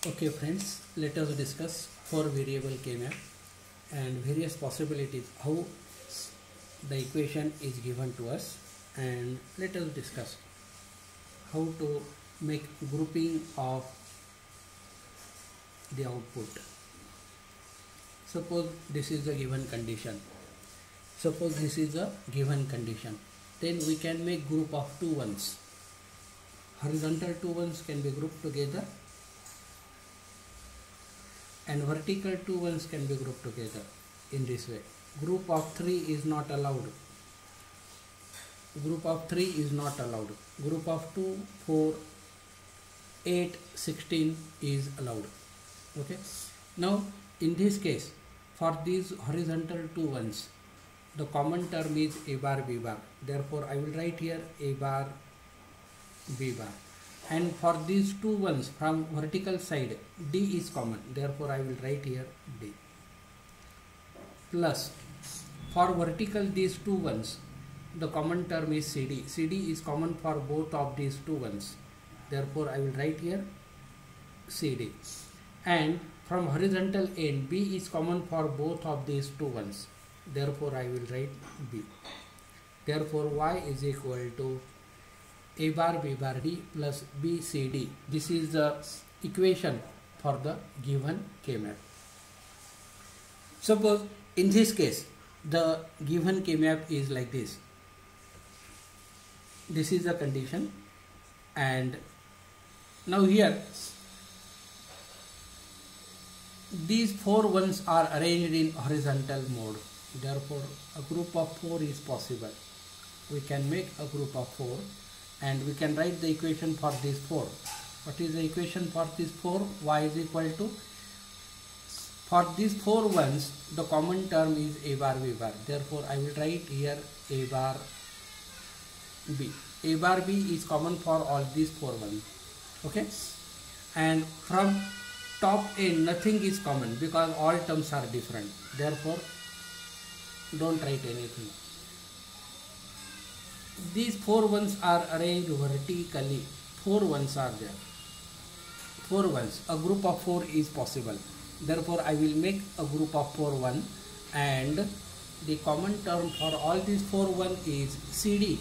Okay friends, let us discuss four variable K-map and various possibilities how the equation is given to us, and let us discuss how to make grouping of the output. Suppose this is the given condition. Then we can make group of two ones. Horizontal two ones can be grouped together and vertical two ones can be grouped together in this way. Group of 3 is not allowed. Group of 3 is not allowed. Group of 2, 4, 8, 16 is allowed. Okay. Now in this case, for these horizontal two ones, the common term is A bar B bar. Therefore I will write here A bar B bar. And for these two ones from vertical side, D is common. Therefore I will write here D. Plus for vertical these two ones, the common term is CD. CD is common for both of these two ones. Therefore I will write here CD. And from horizontal end, B is common for both of these two ones. Therefore I will write B. Therefore Y is equal to A bar B bar D plus B C D. This is the equation for the given K-map. Suppose in this case the given K-map is like this. This is the condition, and now here these four ones are arranged in horizontal mode. Therefore a group of 4 is possible. We can make a group of 4 and we can write the equation for these 4. What is the equation for these 4? Y is equal to, for these 4 ones the common term is A bar B bar. Therefore I will write here A bar B. A bar B is common for all these 4 ones. Okay. And from top end nothing is common because all terms are different. Therefore don't write anything. These 4 ones are arranged vertically. 4 ones are there. 4 ones. A group of 4 is possible. Therefore I will make a group of 4 1, and the common term for all these 4 1 is CD.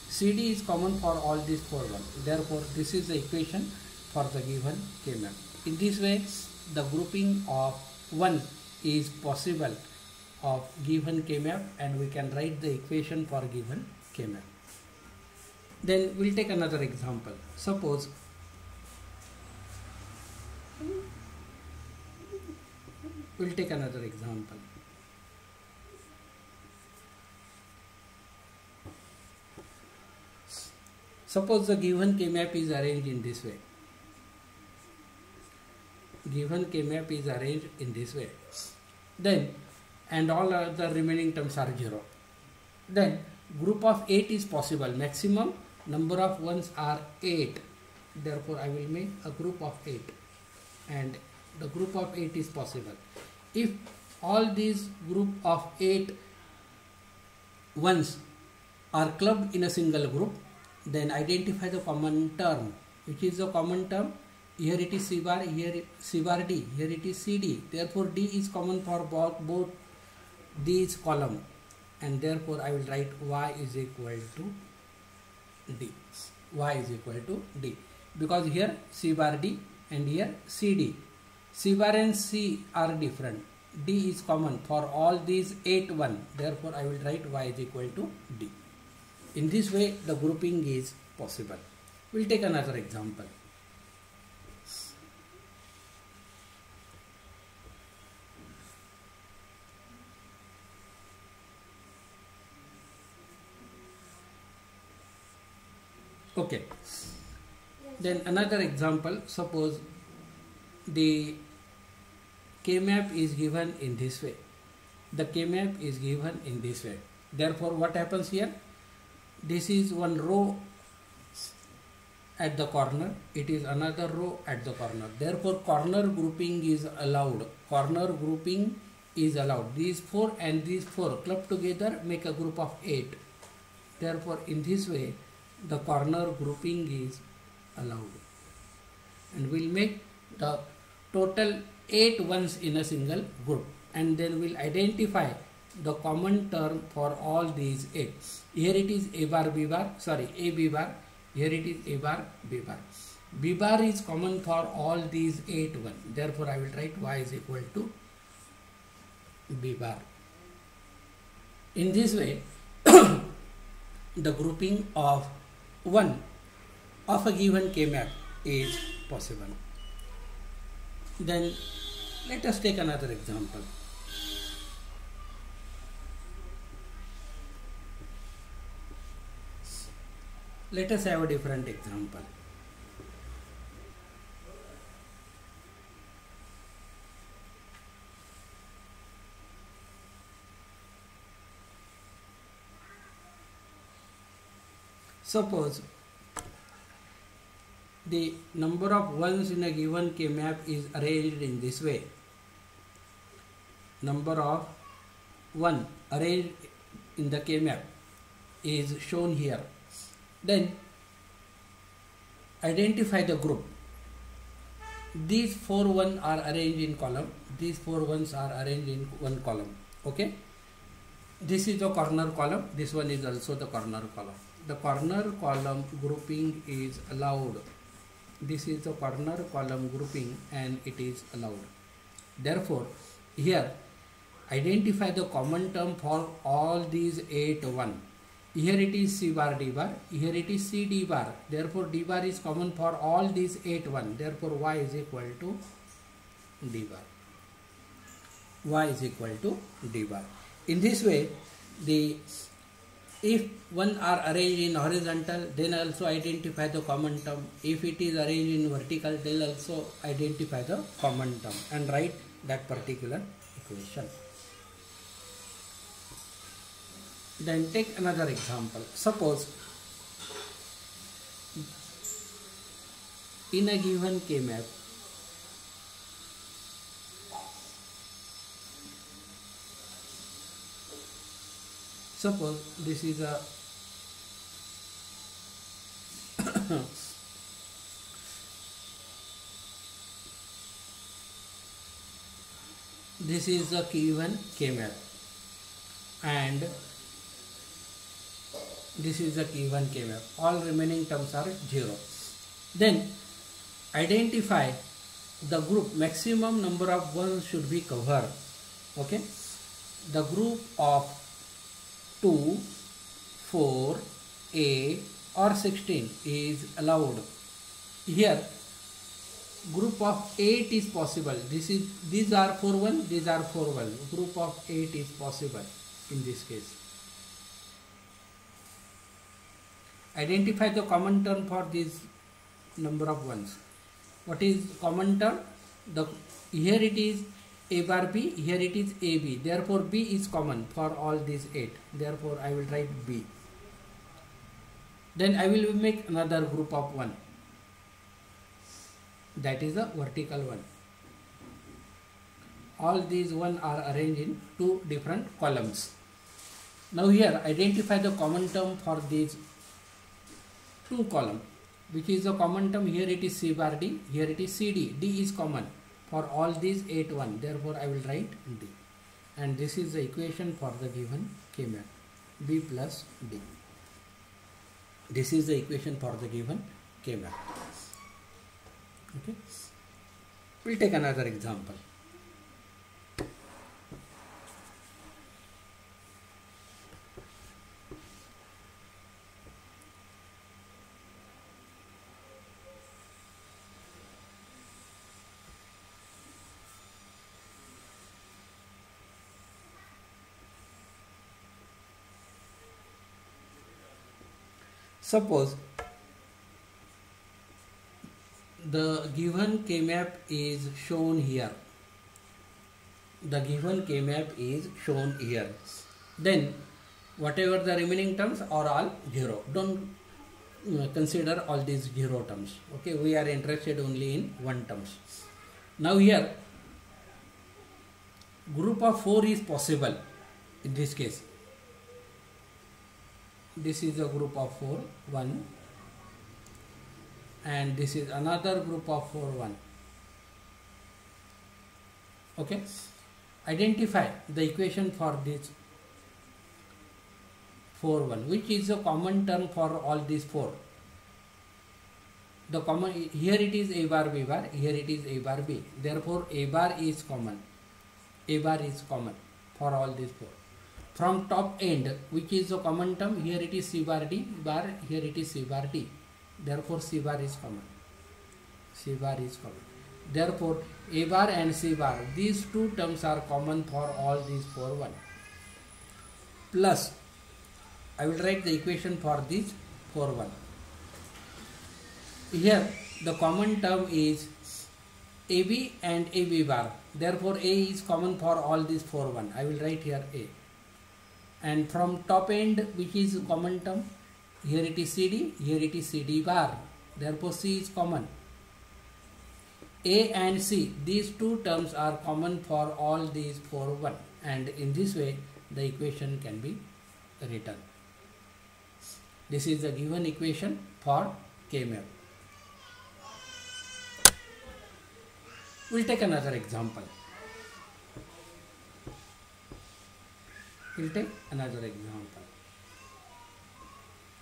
CD is common for all these 4 1. Therefore this is the equation for the given K-map. In this way the grouping of 1 is possible of given K-map, and we can write the equation for given K-map. Then we'll take another example. Suppose we'll take another example. Suppose the given K-map is arranged in this way. Given K-map is arranged in this way. Then and all other remaining terms are 0. Then group of 8 is possible. Maximum number of ones are 8. Therefore I will make a group of 8, and the group of 8 is possible. If all these group of 8 ones are clubbed in a single group, then identify the common term. Which is the common term? Here it is C bar, here C bar D, here it is CD. Therefore D is common for both these column, and therefore I will write Y is equal to D. Y is equal to D, because here C bar D and here CD. C bar and C are different. D is common for all these 8 1. Therefore I will write Y is equal to D. In this way the grouping is possible. We'll take another example. Okay. Then another example. Suppose the K-map is given in this way. The K-map is given in this way. Therefore what happens here? This is one row at the corner. It is another row at the corner. Therefore corner grouping is allowed. Corner grouping is allowed. These 4 and these 4 clubbed together make a group of 8. Therefore in this way the corner grouping is allowed. and we'll make the total 8 ones in a single group, and then we'll identify the common term for all these 8. Here it is a bar b bar, sorry, a b bar, here it is a bar b bar. B bar is common for all these 8 ones, therefore I will write y is equal to b bar. In this way the grouping of 1 of a given K-map is possible. Then let us take another example. Let us have a different example. Suppose the number of ones in a given K-map is arranged in this way. Number of 1 arranged in the K-map is shown here. Then identify the group. These 4 1 are arranged in column. These 4 1s are arranged in one column. Okay. This is the corner column. This one is also the corner column. The corner column grouping is allowed. This is the corner column grouping and it is allowed. Therefore, here identify the common term for all these 8 1. Here it is C bar D bar, here it is C D bar. Therefore, D bar is common for all these 8 1. Therefore, Y is equal to D bar. Y is equal to D bar. In this way, if 1 are arranged in horizontal, then also identify the common term. If it is arranged in vertical, then also identify the common term and write that particular equation. Then take another example. Suppose in a given K-map, suppose this is a this is a given K-map and this is a given K-map. All remaining terms are 0. Then identify the group. Maximum number of ones should be covered. Okay. The group of 2, 4, 8 or 16 is allowed. Here group of 8 is possible. These are 4 1, these are 4 1. Group of 8 is possible in this case. Identify the common term for this number of ones. What is common term? Here it is A bar B, here it is AB. Therefore, B is common for all these 8. Therefore, I will write B. Then I will make another group of 1. That is a vertical one. All these 1 are arranged in 2 different columns. Now here identify the common term for these 2 columns. Which is the common term? Here it is C bar D, here it is CD. D is common for all these 8 1. Therefore, I will write D. And this is the equation for the given K-map. B plus D. This is the equation for the given K-map. Okay. We'll take another example. Suppose the given K-map is shown here. The given K-map is shown here. Then whatever the remaining terms are all 0. Don't consider all these 0 terms. Okay, we are interested only in 1 terms. Now here group of 4 is possible in this case. This is a group of 4, 1, and this is another group of 4 1. Okay, identify the equation for this 4 1, which is a common term for all these 4. The common, here it is a bar b bar, here it is a bar b, therefore a bar is common. A bar is common for all these 4. From top end, which is a common term, here it is c bar d bar, here it is c bar d, therefore c bar is common. C bar is common. Therefore a bar and c bar, these two terms are common for all these 4 1. Plus, I will write the equation for this 4 1. Here the common term is AB and AB bar, therefore A is common for all these 4 1. I will write here A. And from top end, which is common term, here it is CD, here it is CD bar, therefore C is common. A and C, these two terms are common for all these 4 1, and in this way the equation can be written. This is the given equation for K-map. We'll take another example.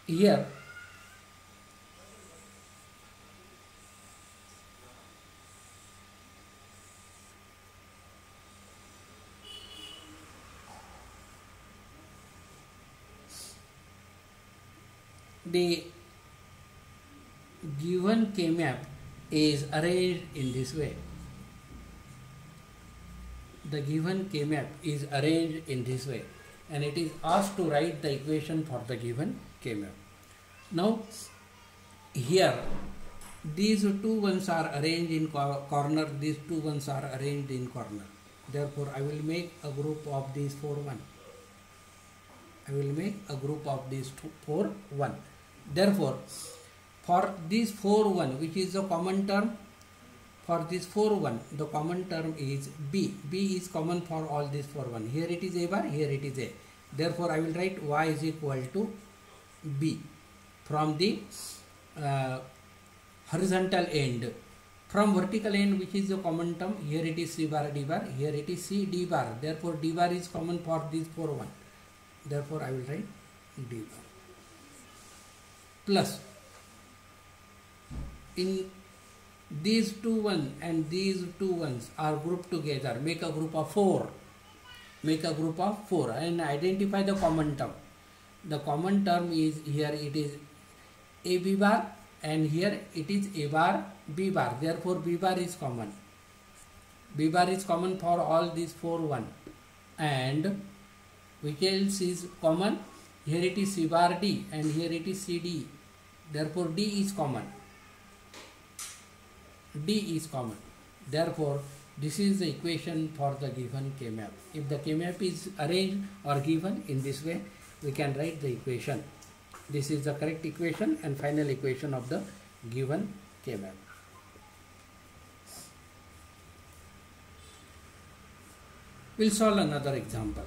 Here the given K-map is arranged in this way. The given K-map is arranged in this way, and it is asked to write the equation for the given K-map. Now here these two ones are arranged in corner, these two ones are arranged in corner. Therefore I will make a group of these 4 1. I will make a group of these 4 1. Therefore for this 4 1, which is a common term, for this 4 1, the common term is B. B is common for all these 4 1. Here it is A bar, here it is A. Therefore I will write Y is equal to B from the horizontal end. From vertical end, which is the common term, here it is C bar D bar, here it is C D bar. Therefore D bar is common for these 4 1. Therefore I will write D bar. Plus, in these 2 1 and these 2 1s are grouped together, make a group of 4. Make a group of 4 and identify the common term. The common term is, here it is A B bar and here it is A bar B bar. Therefore B bar is common. B bar is common for all these 4 1. And which else is common? Here it is C bar D and here it is C D. Therefore D is common. D is common. Therefore this is the equation for the given K-map. If the K-map is arranged or given in this way, we can write the equation. This is the correct equation and final equation of the given K-map. We'll solve another example.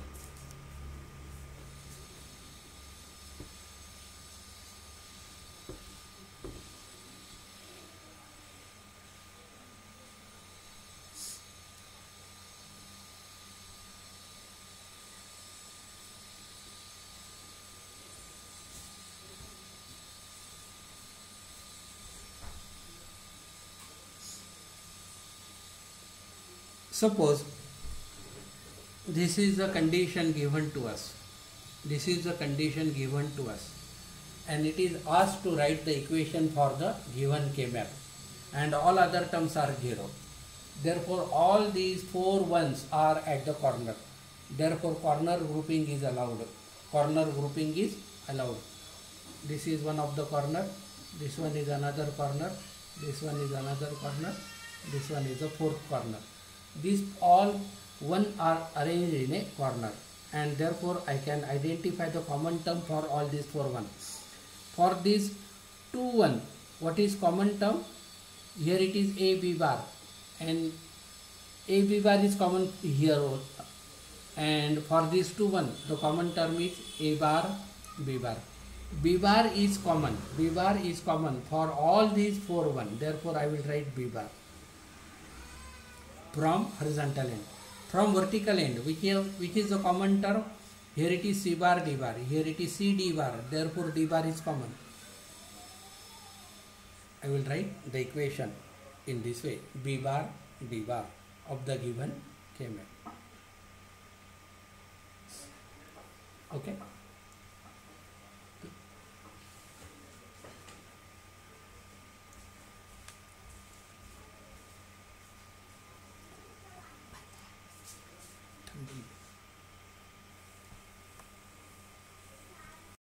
Suppose this is the condition given to us. This is the condition given to us, and it is asked to write the equation for the given K-map, and all other terms are 0. Therefore all these 4 1s are at the corner. Therefore corner grouping is allowed. Corner grouping is allowed. This is one of the corner, this one is another corner, this one is another corner, this one is the 4th corner. These all 1 are arranged in a corner, and therefore I can identify the common term for all these 4 1s. For this 2 1, what is common term? Here it is A B bar, and A B bar is common here also. And for this 2 1, the common term is A bar B bar. B bar is common. B bar is common for all these 4 1. Therefore, I will write B bar from horizontal end. From vertical end, which is the common term? Here it is C bar D bar. Here it is C D bar. Therefore, D bar is common. I will write the equation in this way: B bar D bar of the given K map. Okay.